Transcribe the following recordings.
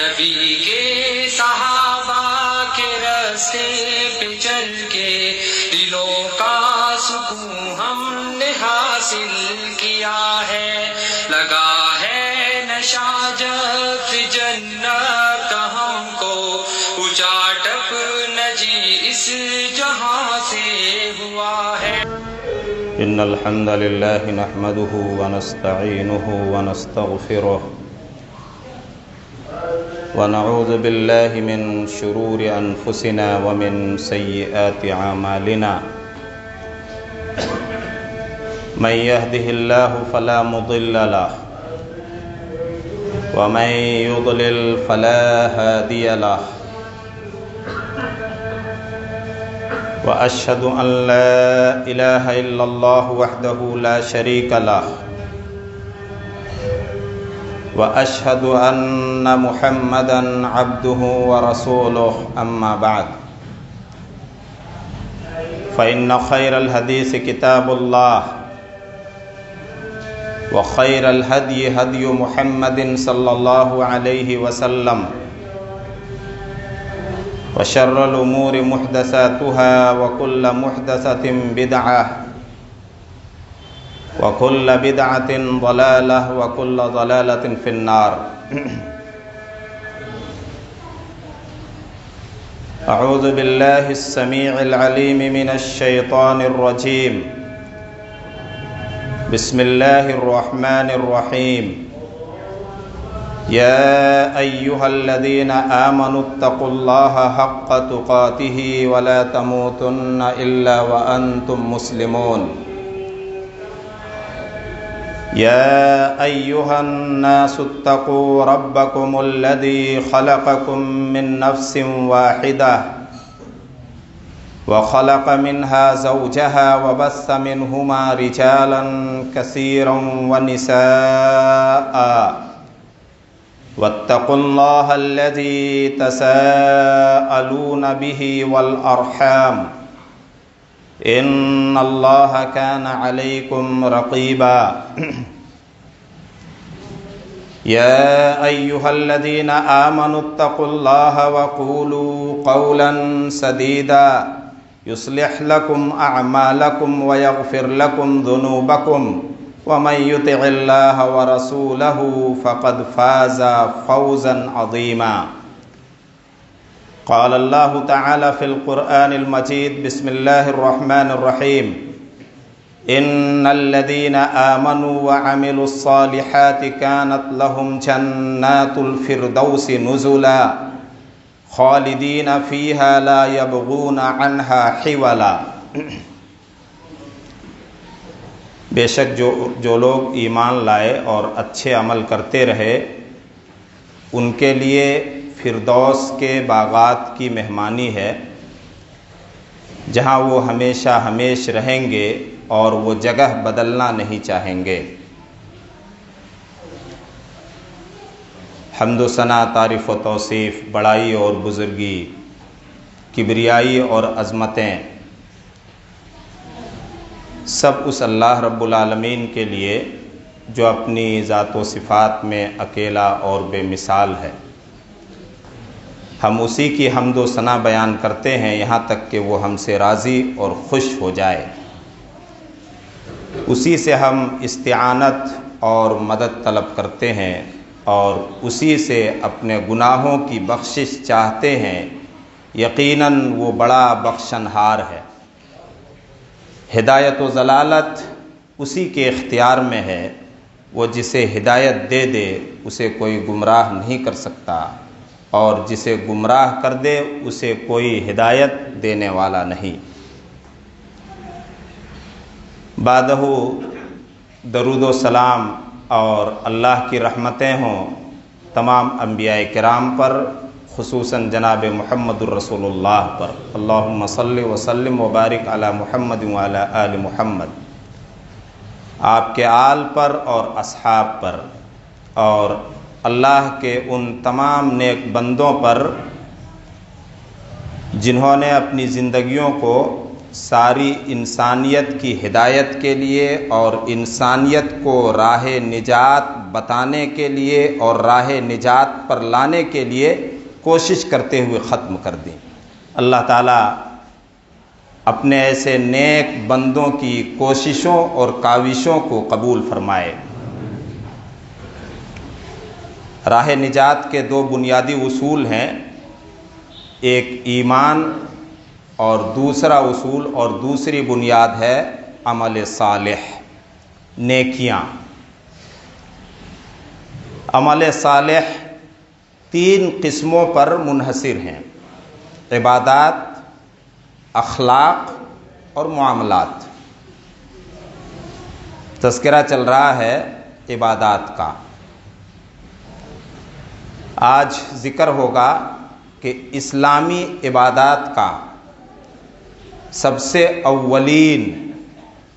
نبی کے صحابہ کے راستے پہ چل کے دلوں کا سکون ہم نے حاصل کیا ہے، لگا ہے نشہ جب جنت کا ہم کو، اچاٹپ نجی اس جہاں سے ہوا ہے۔ ان الحمد لله نحمده ونستعينه ونستغفره ونعوذ بالله من شرور انفسنا ومن سيئات اعمالنا، من يهده الله فلا مضل له ومن يضلل فلا هادي له، وأشهد أن لا إله إلا الله وحده لا شريك له، وأشهد أن محمدًا عبده ورسوله، أما بعد، فإن خير الحديث كتاب الله، وخير الهدي هدي محمد صلى الله عليه وسلم، وشر الأمور محدثاتها وكل محدثة بدعة وكل بدعة ضلالة وكل ضلالة في النار۔ أعوذ بالله السميع العليم من الشيطان الرجيم، بسم الله الرحمن الرحيم، يا أيها الذين آمنوا اتقوا الله حق تقاته ولا تموتن إلا وأنتم مسلمون، يا أيها الناس اتقوا ربكم الذي خلقكم من نفس واحدة وخلق منها زوجها وبث منهما رجالا كثيرا ونساء، واتقوا الله الذي تساءلون به والأرحام، إن الله كان عليكم رقيبا، يا أيها الذين آمنوا اتقوا الله وقولوا قولا سديدا يصلح لكم أعمالكم ويغفر لكم ذنوبكم، ومن يطع الله ورسوله فقد فاز فوزا عظيما۔ قال الله تعالى في القرآن المجيد، بسم الله الرحمن الرحيم، إن الذين آمنوا وعملوا الصالحات كانت لهم جنات الفردوس نزلا خالدين فيها لا يبغون عنها حولا۔ بے شک جو لوگ ایمان لائے اور اچھے عمل کرتے رہے، ان کے لیے فردوس کے باغات کی مہمانی ہے، جہاں وہ ہمیشہ ہمیش رہیں گے اور وہ جگہ بدلنا نہیں چاہیں گے۔ حمد و ثنا، تعریف و توصیف، بڑائی اور بزرگی، کبریائی اور عظمتیں سب اس اللہ رب العالمین کے لیے جو اپنی ذات و صفات میں اکیلا اور بے مثال ہے۔ ہم اسی کی حمد و ثنا بیان کرتے ہیں یہاں تک کہ وہ ہم سے راضی اور خوش ہو جائے۔ اسی سے ہم استعانت اور مدد طلب کرتے ہیں اور اسی سے اپنے گناہوں کی بخشش چاہتے ہیں، یقیناً وہ بڑا بخشنہار ہے۔ ہدایت و ضلالت اسی کے اختیار میں ہے، وہ جسے ہدایت دے دے اسے کوئی گمراہ نہیں کر سکتا، اور جسے گمراہ کر دے اسے کوئی ہدایت دینے والا نہیں۔ بعدہ درود و سلام اور اللہ کی رحمتیں ہوں تمام انبیاء کرام پر، خصوصاً جناب محمد الرسول اللہ پر۔ اللہم صلی وسلم وبارک علی محمد وعلی آل محمد، آپ کے آل پر اور اصحاب پر، اور اللہ کے ان تمام نیک بندوں پر جنہوں نے اپنی زندگیوں کو ساری انسانیت کی ہدایت کے لیے اور انسانیت کو راہ نجات بتانے کے لیے اور راہ نجات پر لانے کے لیے کوشش کرتے ہوئے ختم کر دیں۔ اللہ تعالیٰ اپنے ایسے نیک بندوں کی کوششوں اور کاوشوں کو قبول فرمائے۔ راہ نجات کے دو بنیادی اصول ہیں، ایک ایمان اور دوسرا اصول اور دوسری بنیاد ہے عمل صالح، نیکیاں۔ عمل صالح 3 قسموں پر منحصر ہیں، عبادات، اخلاق اور معاملات۔ تذکرہ چل رہا ہے عبادات کا، آج ذکر ہوگا کہ اسلامی عبادات کا سب سے اولین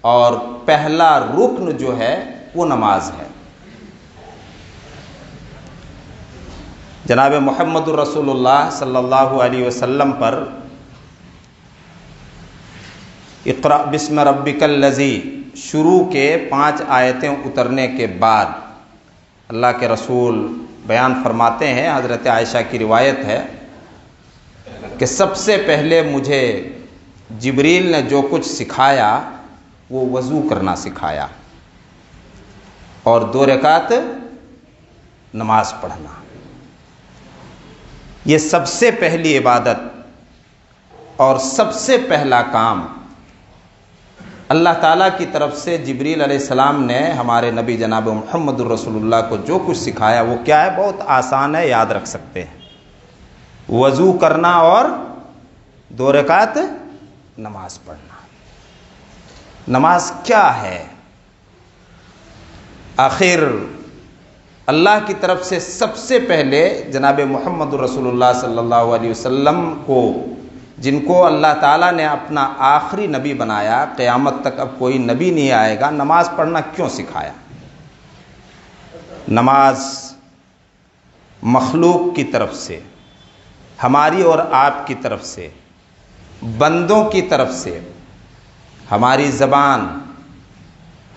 اور پہلا رکن جو ہے وہ نماز ہے۔ جناب محمد الرسول اللہ صلی اللہ علیہ وسلم پر اقرأ بسم ربک الذی شروع کے 5 آیتیں اترنے کے بعد اللہ کے رسول بیان فرماتے ہیں، حضرت عائشہ کی روایت ہے کہ سب سے پہلے مجھے جبریل نے جو کچھ سکھایا وہ وضو کرنا سکھایا اور 2 رکعت نماز پڑھنا۔ یہ سب سے پہلی عبادت اور سب سے پہلا کام اللہ تعالیٰ کی طرف سے جبریل علیہ السلام نے ہمارے نبی جناب محمد الرسول اللہ کو جو کچھ سکھایا وہ کیا ہے؟ بہت آسان ہے، یاد رکھ سکتے ہیں، وضو کرنا اور 2 رکعت نماز پڑھنا۔ نماز کیا ہے؟ آخر اللہ کی طرف سے سب سے پہلے جناب محمد الرسول اللہ صلی اللہ علیہ وسلم کو، جن کو اللہ تعالیٰ نے اپنا آخری نبی بنایا، قیامت تک اب کوئی نبی نہیں آئے گا، نماز پڑھنا کیوں سکھایا؟ نماز مخلوق کی طرف سے، ہماری اور آپ کی طرف سے، بندوں کی طرف سے، ہماری زبان،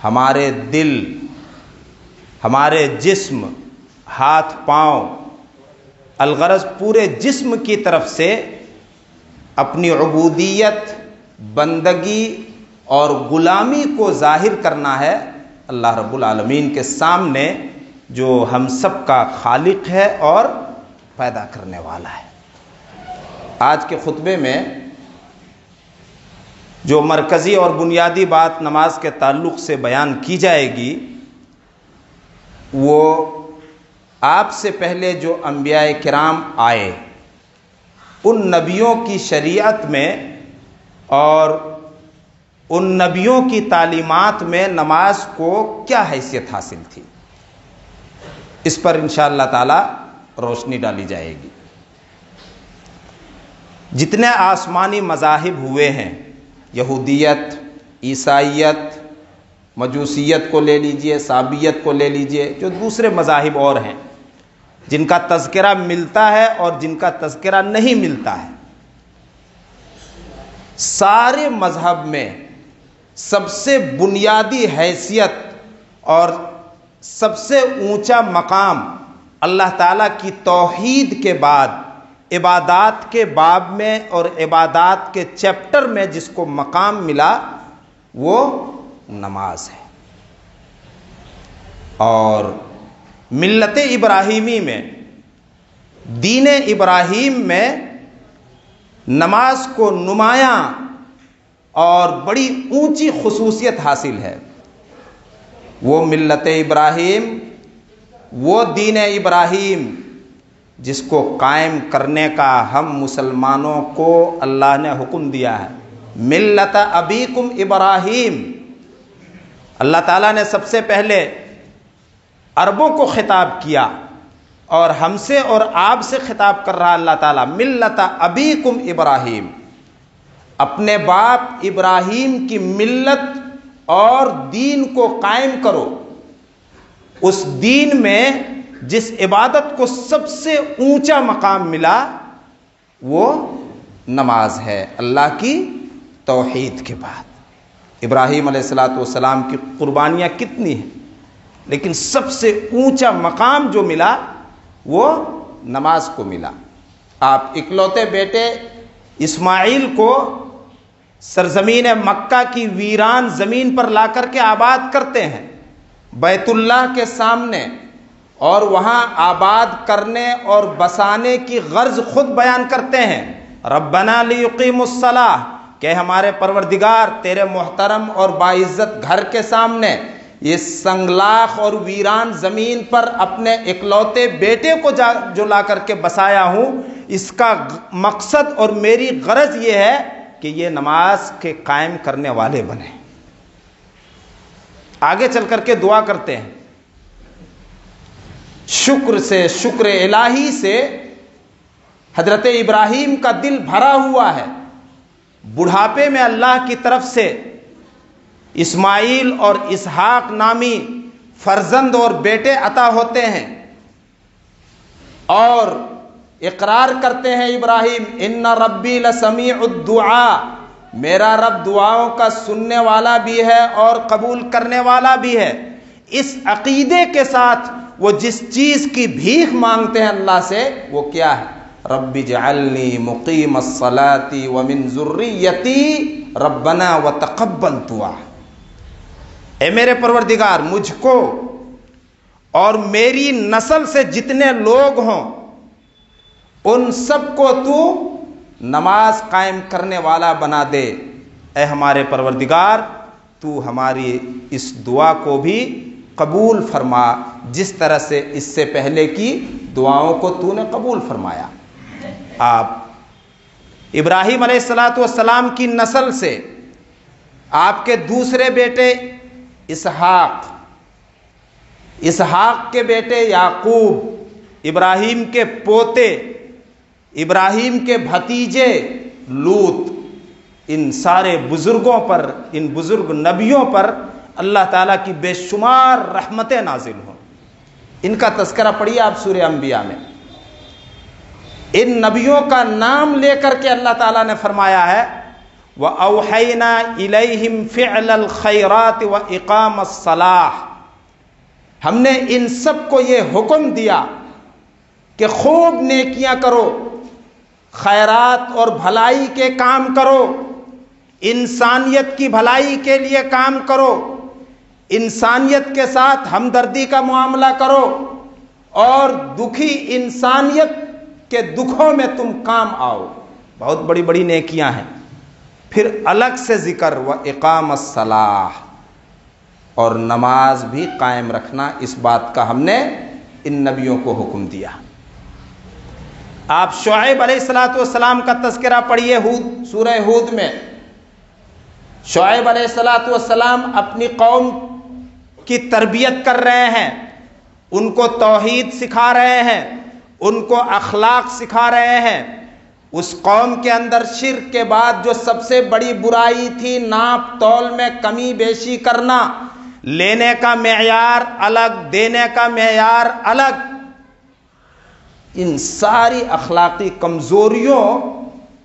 ہمارے دل، ہمارے جسم، ہاتھ پاؤں، الغرض پورے جسم کی طرف سے اپنی عبودیت، بندگی اور غلامی کو ظاہر کرنا ہے اللہ رب العالمین کے سامنے، جو ہم سب کا خالق ہے اور پیدا کرنے والا ہے۔ آج کے خطبے میں جو مرکزی اور بنیادی بات نماز کے تعلق سے بیان کی جائے گی، وہ آپ سے پہلے جو انبیاء کرام آئے، ان نبیوں کی شریعت میں اور ان نبیوں کی تعلیمات میں نماز کو کیا حیثیت حاصل تھی، اس پر انشاءاللہ تعالی روشنی ڈالی جائے گی۔ جتنے آسمانی مذاہب ہوئے ہیں، یہودیت، عیسائیت، مجوسیت کو لے لیجئے، صابیت کو لے لیجئے، جو دوسرے مذاہب اور ہیں جن کا تذکرہ ملتا ہے اور جن کا تذکرہ نہیں ملتا ہے، سارے مذہب میں سب سے بنیادی حیثیت اور سب سے اونچا مقام اللہ تعالیٰ کی توحید کے بعد عبادات کے باب میں اور عبادات کے چیپٹر میں جس کو مقام ملا وہ نماز ہے۔ اور ملت ابراہیمی میں، دین ابراہیم میں نماز کو نمایاں اور بڑی اونچی خصوصیت حاصل ہے۔ وہ ملت ابراہیم، وہ دین ابراہیم جس کو قائم کرنے کا ہم مسلمانوں کو اللہ نے حکم دیا ہے، ملت ابیکم ابراہیم۔ اللہ تعالیٰ نے سب سے پہلے عربوں کو خطاب کیا اور ہم سے اور آپ سے خطاب کر رہا اللہ تعالیٰ، ملت ابیکم ابراہیم، اپنے باپ ابراہیم کی ملت اور دین کو قائم کرو۔ اس دین میں جس عبادت کو سب سے اونچا مقام ملا وہ نماز ہے، اللہ کی توحید کے بعد ابراہیم علیہ السلام کی قربانیاں کتنی ہیں، لیکن سب سے اونچا مقام جو ملا وہ نماز کو ملا۔ آپ اکلوتے بیٹے اسماعیل کو سرزمین مکہ کی ویران زمین پر لا کر کے آباد کرتے ہیں، بیت اللہ کے سامنے، اور وہاں آباد کرنے اور بسانے کی غرض خود بیان کرتے ہیں، ربنا لیقیموا الصلاۃ، کہ ہمارے پروردگار تیرے محترم اور باعزت گھر کے سامنے یہ سنگلاخ اور ویران زمین پر اپنے اکلوتے بیٹے کو جو لا کر کے بسایا ہوں، اس کا مقصد اور میری غرض یہ ہے کہ یہ نماز کے قائم کرنے والے بنے۔ آگے چل کر کے دعا کرتے ہیں، شکر سے، شکر الہی سے حضرت ابراہیم کا دل بھرا ہوا ہے۔ بڑھاپے میں اللہ کی طرف سے اسماعیل اور اسحاق نامی فرزند اور بیٹے عطا ہوتے ہیں، اور اقرار کرتے ہیں ابراہیم، ان ربی لسمیع الدعاء، میرا رب دعاؤں کا سننے والا بھی ہے اور قبول کرنے والا بھی ہے۔ اس عقیدے کے ساتھ وہ جس چیز کی بھیک مانگتے ہیں اللہ سے، وہ کیا ہے؟ رب اجعلنی مقیم الصلاۃ ومن ذریتی ربنا وتقبل دعا، اے میرے پروردگار مجھ کو اور میری نسل سے جتنے لوگ ہوں ان سب کو تو نماز قائم کرنے والا بنا دے۔ اے ہمارے پروردگار تو ہماری اس دعا کو بھی قبول فرما، جس طرح سے اس سے پہلے کی دعاؤں کو تو نے قبول فرمایا۔ آپ ابراہیم علیہ السلام کی نسل سے آپ کے دوسرے بیٹے اسحاق کے بیٹے یعقوب، ابراہیم کے پوتے، ابراہیم کے بھتیجے لوط، ان سارے بزرگوں پر، ان بزرگ نبیوں پر اللہ تعالیٰ کی بے شمار رحمتیں نازل ہوں۔ ان کا تذکرہ پڑھیے آپ سورہ انبیاء میں، ان نبیوں کا نام لے کر کے اللہ تعالیٰ نے فرمایا ہے وَأَوْحَيْنَا إِلَيْهِمْ فِعْلَ الْخَيْرَاتِ وَإِقَامَ الصَّلَاةِ، ہم نے ان سب کو یہ حکم دیا کہ خوب نیکیاں کرو، خیرات اور بھلائی کے کام کرو، انسانیت کی بھلائی کے لیے کام کرو، انسانیت کے ساتھ ہمدردی کا معاملہ کرو، اور دکھی انسانیت کے دکھوں میں تم کام آؤ۔ بہت بڑی بڑی نیکیاں ہیں۔ پھر الگ سے ذکر وَإِقَامَ الصَّلَاةِ، اور نماز بھی قائم رکھنا، اس بات کا ہم نے ان نبیوں کو حکم دیا۔ آپ شعیب علیہ السلام کا تذکرہ پڑھیے سورہ ہود میں۔ شعیب علیہ السلام اپنی قوم کی تربیت کر رہے ہیں، ان کو توحید سکھا رہے ہیں، ان کو اخلاق سکھا رہے ہیں۔ اس قوم کے اندر شرک کے بعد جو سب سے بڑی برائی تھی ناپ تول میں کمی بیشی کرنا، لینے کا معیار الگ، دینے کا معیار الگ، ان ساری اخلاقی کمزوریوں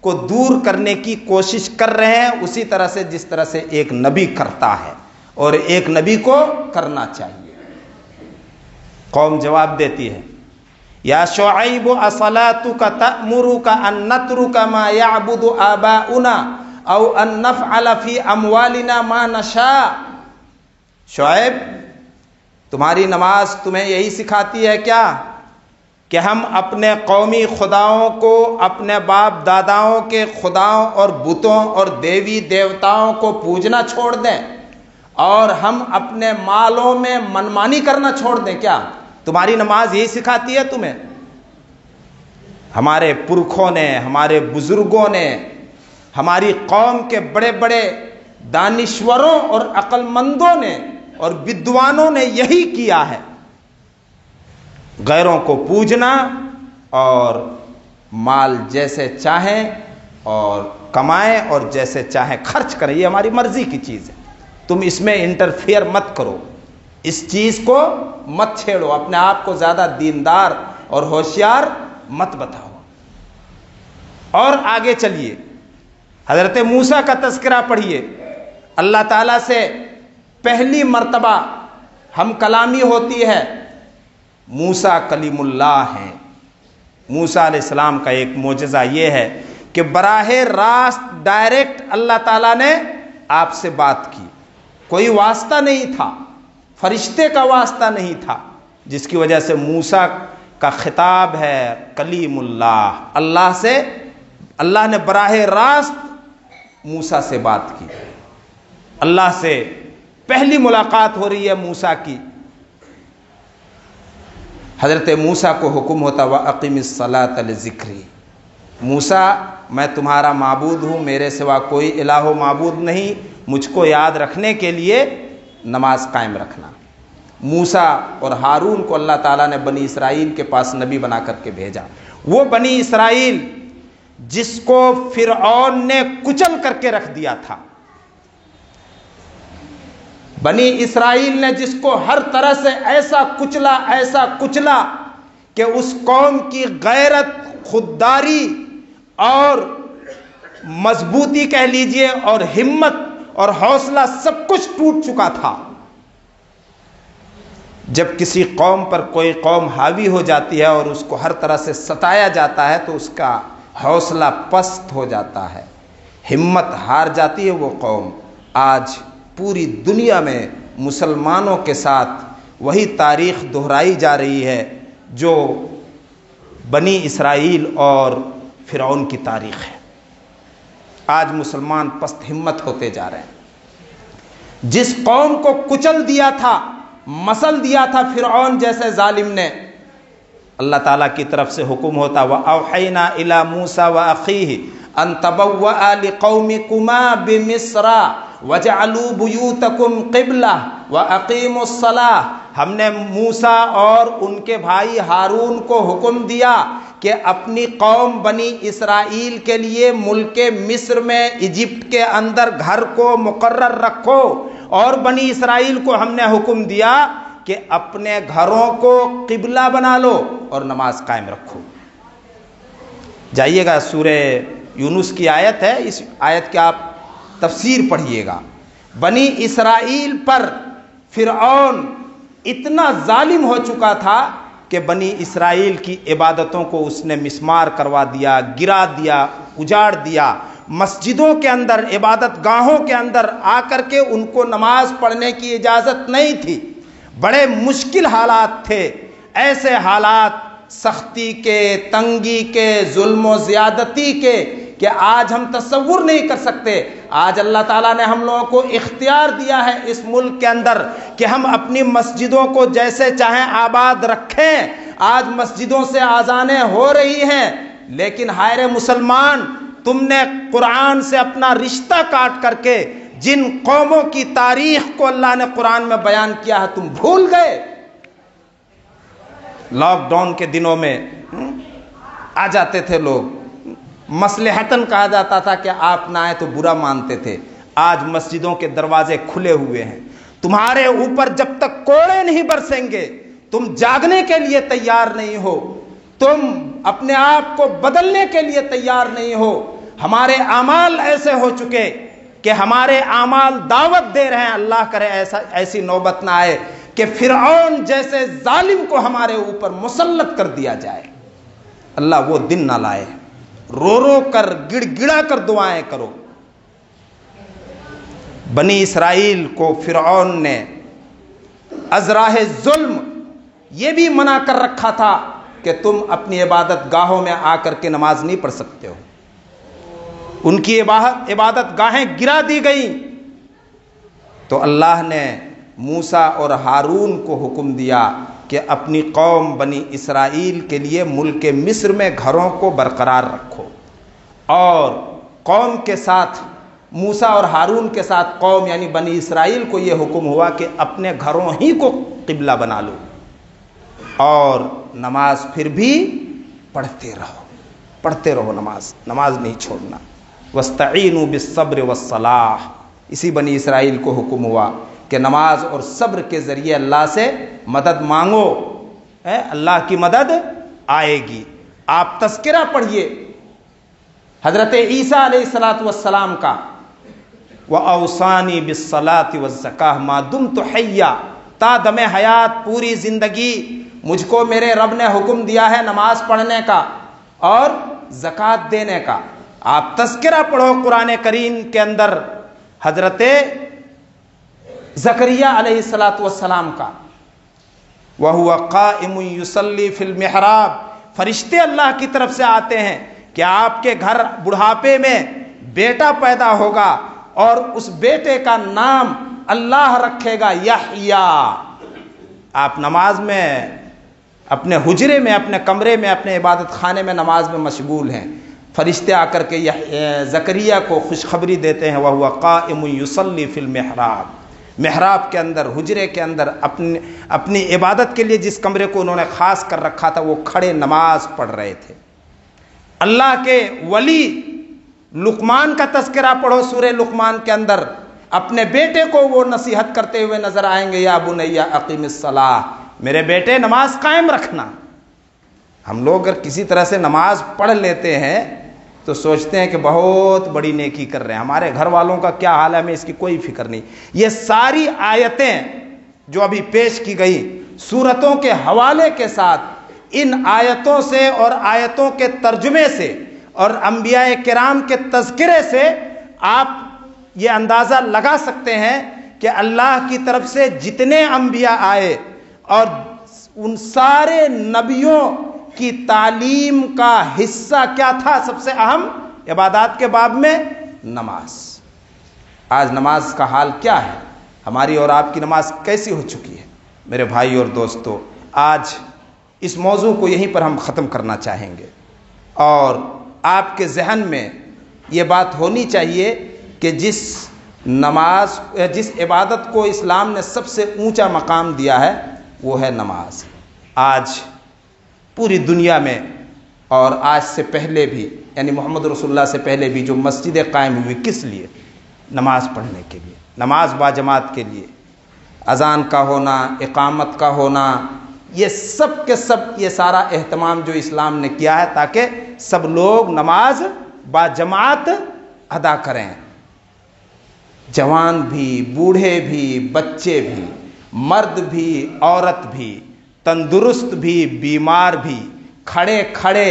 کو دور کرنے کی کوشش کر رہے ہیں، اسی طرح سے جس طرح سے ایک نبی کرتا ہے اور ایک نبی کو کرنا چاہیے۔ قوم جواب دیتی ہے، یا شعیب اصلاتک تأمرک ان نترک ما یعبد آباؤنا او ان نفعل فی اموالنا ما نشاء۔ شعیب، تمہاری نماز تمہیں یہی سکھاتی ہے کیا کہ ہم اپنے قومی خداؤں کو، اپنے باپ داداؤں کے خداؤں اور بتوں اور دیوی دیوتاؤں کو پوجنا چھوڑ دیں اور ہم اپنے مالوں میں منمانی کرنا چھوڑ دیں؟ کیا تمہاری نماز یہی سکھاتی ہے تمہیں؟ ہمارے پرکھوں نے، ہمارے بزرگوں نے، ہماری قوم کے بڑے بڑے دانشوروں اور عقل مندوں نے اور بدوانوں نے یہی کیا ہے، غیروں کو پوجنا اور مال جیسے چاہیں اور کمائیں اور جیسے چاہیں خرچ کریں، یہ ہماری مرضی کی چیز ہے، تم اس میں انٹرفیئر مت کرو، اس چیز کو مت چھیڑو، اپنے آپ کو زیادہ دیندار اور ہوشیار مت بتاؤ۔ اور آگے چلیے، حضرت موسیٰ کا تذکرہ پڑھیے، اللہ تعالیٰ سے پہلی مرتبہ ہم کلامی ہوتی ہے، موسیٰ کلیم اللہ ہیں۔ موسیٰ علیہ السلام کا ایک معجزہ یہ ہے کہ براہ راست ڈائریکٹ اللہ تعالیٰ نے آپ سے بات کی، کوئی واسطہ نہیں تھا، فرشتے کا واسطہ نہیں تھا، جس کی وجہ سے موسیٰ کا خطاب ہے کلیم اللہ، اللہ سے، اللہ نے براہ راست موسیٰ سے بات کی، اللہ سے پہلی ملاقات ہو رہی ہے موسیٰ کی۔ حضرت موسیٰ کو حکم ہوتا وَأَقِمِ الصَّلَاةَ لِذِكْرِي، موسیٰ میں تمہارا معبود ہوں، میرے سوا کوئی الہ و معبود نہیں، مجھ کو یاد رکھنے کے لیے نماز قائم رکھنا۔ موسیٰ اور ہارون کو اللہ تعالیٰ نے بنی اسرائیل کے پاس نبی بنا کر کے بھیجا، وہ بنی اسرائیل جس کو فرعون نے کچل کر کے رکھ دیا تھا، بنی اسرائیل نے جس کو ہر طرح سے ایسا کچلا کہ اس قوم کی غیرت، خودداری اور مضبوطی کہہ لیجئے اور ہمت اور حوصلہ سب کچھ ٹوٹ چکا تھا۔ جب کسی قوم پر کوئی قوم حاوی ہو جاتی ہے اور اس کو ہر طرح سے ستایا جاتا ہے تو اس کا حوصلہ پست ہو جاتا ہے، ہمت ہار جاتی ہے وہ قوم۔ آج پوری دنیا میں مسلمانوں کے ساتھ وہی تاریخ دہرائی جا رہی ہے جو بنی اسرائیل اور فرعون کی تاریخ ہے۔ آج مسلمان پست ہمت ہوتے جا رہے ہیں۔ جس قوم کو کچل دیا تھا، مسل دیا تھا فرعون جیسے ظالم نے، اللہ تعالیٰ کی طرف سے حکم ہوتا وَأَوْحَيْنَا إِلَى مُوسَى وَأَخِيهِ أَن تَبَوَّأَ لِقَوْمِكُمَا بِمِصْرَ وَاجْعَلُوا بُيُوتَكُمْ قِبْلَةً وَأَقِيمُوا الصَّلَاةَ، ہم نے موسیٰ اور ان کے بھائی ہارون کو حکم دیا کہ اپنی قوم بنی اسرائیل کے لیے ملک مصر میں، ایجپٹ کے اندر گھر کو مقرر رکھو، اور بنی اسرائیل کو ہم نے حکم دیا کہ اپنے گھروں کو قبلہ بنا لو اور نماز قائم رکھو۔ جائیے گا سورہ یونس کی آیت ہے، اس آیت کی آپ تفسیر پڑھیے گا۔ بنی اسرائیل پر فرعون اتنا ظالم ہو چکا تھا کہ بنی اسرائیل کی عبادتوں کو اس نے مسمار کروا دیا، گرا دیا، اجاڑ دیا۔ مسجدوں کے اندر، عبادت گاہوں کے اندر آ کر کے ان کو نماز پڑھنے کی اجازت نہیں تھی۔ بڑے مشکل حالات تھے، ایسے حالات سختی کے، تنگی کے، ظلم و زیادتی کے کہ آج ہم تصور نہیں کر سکتے۔ آج اللہ تعالیٰ نے ہم لوگوں کو اختیار دیا ہے اس ملک کے اندر کہ ہم اپنی مسجدوں کو جیسے چاہیں آباد رکھیں۔ آج مسجدوں سے اذانیں ہو رہی ہیں، لیکن ہائے مسلمان، تم نے قرآن سے اپنا رشتہ کاٹ کر کے جن قوموں کی تاریخ کو اللہ نے قرآن میں بیان کیا ہے تم بھول گئے۔ لاک ڈاؤن کے دنوں میں آ جاتے تھے لوگ، مصلحتاً کہا جاتا تھا کہ آپ نہ آئے تو برا مانتے تھے۔ آج مسجدوں کے دروازے کھلے ہوئے ہیں، تمہارے اوپر جب تک کوڑے نہیں برسیں گے، تم جاگنے کے لیے تیار نہیں ہو، تم اپنے آپ کو بدلنے کے لیے تیار نہیں ہو۔ ہمارے اعمال ایسے ہو چکے کہ ہمارے اعمال دعوت دے رہے ہیں، اللہ کرے ایسی نوبت نہ آئے کہ فرعون جیسے ظالم کو ہمارے اوپر مسلط کر دیا جائے۔ اللہ وہ دن نہ لائے۔ رو رو کر، گڑ گڑا کر دعائیں کرو۔ بنی اسرائیل کو فرعون نے از راہ ظلم یہ بھی منع کر رکھا تھا کہ تم اپنی عبادت گاہوں میں آ کر کے نماز نہیں پڑھ سکتے ہو۔ ان کی عبادت گاہیں گرا دی گئیں تو اللہ نے موسیٰ اور ہارون کو حکم دیا کہ اپنی قوم بنی اسرائیل کے لیے ملک مصر میں گھروں کو برقرار رکھو، اور قوم کے ساتھ، موسیٰ اور ہارون کے ساتھ قوم یعنی بنی اسرائیل کو یہ حکم ہوا کہ اپنے گھروں ہی کو قبلہ بنا لو، اور نماز پھر بھی پڑھتے رہو، نماز نہیں چھوڑنا۔ وَاسْتَعِينُوا بِالصَّبْرِ وَالصَّلَاةِ، اسی بنی اسرائیل کو حکم ہوا کہ نماز اور صبر کے ذریعے اللہ سے مدد مانگو، اللہ کی مدد آئے گی۔ آپ تذکرہ پڑھیے، حضرت عیسیٰ علیہ الصلوۃ والسلام کا وَأَوْصَانِي بِالصَّلَاةِ وَالزَّكَاةِ مَا دُمْتُ حَيًّا، تا دم حیات پوری زندگی مجھ کو میرے رب نے حکم دیا ہے نماز پڑھنے کا اور زکوٰۃ دینے کا۔ آپ تذکرہ پڑھو قرآن کریم کے اندر حضرت زکریا علیہ الصلوۃ والسلام کا، وَهُوَ قَائِمٌ يُصَلِّي فِي الْمِحْرَابِ، فرشتے اللہ کی طرف سے آتے ہیں کہ آپ کے گھر بڑھاپے میں بیٹا پیدا ہوگا اور اس بیٹے کا نام اللہ رکھے گا یحییٰ۔ آپ نماز میں اپنے حجرے میں، اپنے کمرے میں، اپنے عبادت خانے میں نماز میں مشغول ہیں، فرشتے آ کر کے زکریا کو خوشخبری دیتے ہیں وَهُوَ قَائِمٌ يُصَلِّي فِي الْمِحْرَابِ، محراب کے اندر، حجرے کے اندر، اپنی عبادت کے لیے جس کمرے کو انہوں نے خاص کر رکھا تھا وہ کھڑے نماز پڑھ رہے تھے۔ اللہ کے ولی لقمان کا تذکرہ پڑھو سورہ لقمان کے اندر، اپنے بیٹے کو وہ نصیحت کرتے ہوئے نظر آئیں گے یا بنی اقیم الصلاۃ، میرے بیٹے نماز قائم رکھنا۔ ہم لوگ اگر کسی طرح سے نماز پڑھ لیتے ہیں تو سوچتے ہیں کہ بہت بڑی نیکی کر رہے ہیں، ہمارے گھر والوں کا کیا حال ہے، ہمیں اس کی کوئی فکر نہیں۔ یہ ساری آیتیں جو ابھی پیش کی گئی سورتوں کے حوالے کے ساتھ، ان آیتوں سے اور آیتوں کے ترجمے سے اور انبیاء کرام کے تذکرے سے آپ یہ اندازہ لگا سکتے ہیں کہ اللہ کی طرف سے جتنے انبیاء آئے اور ان سارے نبیوں کی تعلیم کا حصہ کیا تھا، سب سے اہم عبادات کے باب میں نماز۔ آج نماز کا حال کیا ہے، ہماری اور آپ کی نماز کیسی ہو چکی ہے؟ میرے بھائی اور دوستو، آج اس موضوع کو یہیں پر ہم ختم کرنا چاہیں گے، اور آپ کے ذہن میں یہ بات ہونی چاہیے کہ جس عبادت کو اسلام نے سب سے اونچا مقام دیا ہے وہ ہے نماز۔ آج پوری دنیا میں اور آج سے پہلے بھی، یعنی محمد رسول اللہ سے پہلے بھی جو مسجدیں قائم ہوئی کس لیے؟ نماز پڑھنے کے لیے، نماز باجماعت کے لیے، اذان کا ہونا، اقامت کا ہونا، یہ سب کے سب یہ سارا اہتمام جو اسلام نے کیا ہے تاکہ سب لوگ نماز باجماعت ادا کریں، جوان بھی، بوڑھے بھی، بچے بھی، مرد بھی، عورت بھی، تندرست بھی، بیمار بھی، کھڑے کھڑے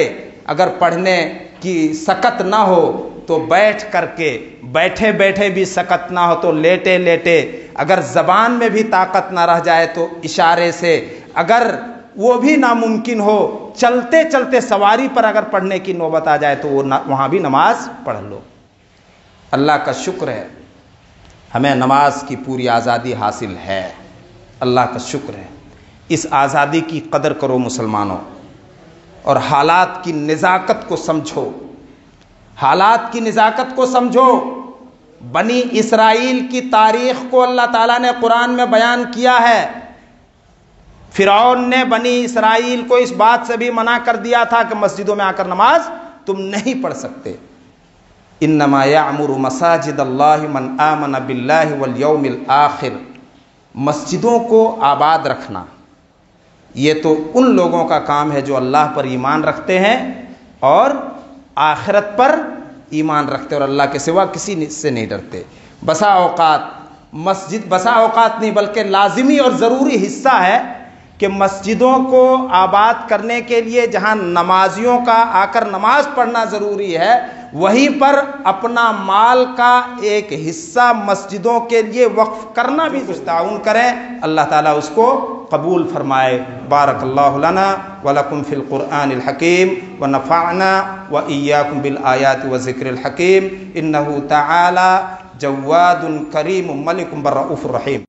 اگر پڑھنے کی سکت نہ ہو تو بیٹھ کر کے، بیٹھے بیٹھے بھی سکت نہ ہو تو لیٹے لیٹے، اگر زبان میں بھی طاقت نہ رہ جائے تو اشارے سے، اگر وہ بھی ناممکن ہو چلتے چلتے سواری پر اگر پڑھنے کی نوبت آ جائے تو وہاں بھی نماز پڑھ لو۔ اللہ کا شکر ہے ہمیں نماز کی پوری آزادی حاصل ہے، اللہ کا شکر ہے۔ اس آزادی کی قدر کرو مسلمانوں، اور حالات کی نزاکت کو سمجھو، حالات کی نزاکت کو سمجھو۔ بنی اسرائیل کی تاریخ کو اللہ تعالیٰ نے قرآن میں بیان کیا ہے۔ فرعون نے بنی اسرائیل کو اس بات سے بھی منع کر دیا تھا کہ مسجدوں میں آ کر نماز تم نہیں پڑھ سکتے۔ انما یعمر مساجد اللہ من آمن باللہ والیوم الآخر، مسجدوں کو آباد رکھنا یہ تو ان لوگوں کا کام ہے جو اللہ پر ایمان رکھتے ہیں اور آخرت پر ایمان رکھتے اور اللہ کے سوا کسی سے نہیں ڈرتے۔ بسا اوقات مسجد، بسا اوقات نہیں بلکہ لازمی اور ضروری حصہ ہے کہ مسجدوں کو آباد کرنے کے لیے جہاں نمازیوں کا آ کر نماز پڑھنا ضروری ہے، وہیں پر اپنا مال کا ایک حصہ مسجدوں کے لیے وقف کرنا بھی کچھ تعاون کریں، اللہ تعالیٰ اس کو قبول فرمائے۔ بارک اللہ لنا ولکم فی القرآن الحکیم ونفعنا وإیاکم بالآیات والذکر الحکیم، انہ تعالی جواد کریم ملک بالرؤوف الرحیم۔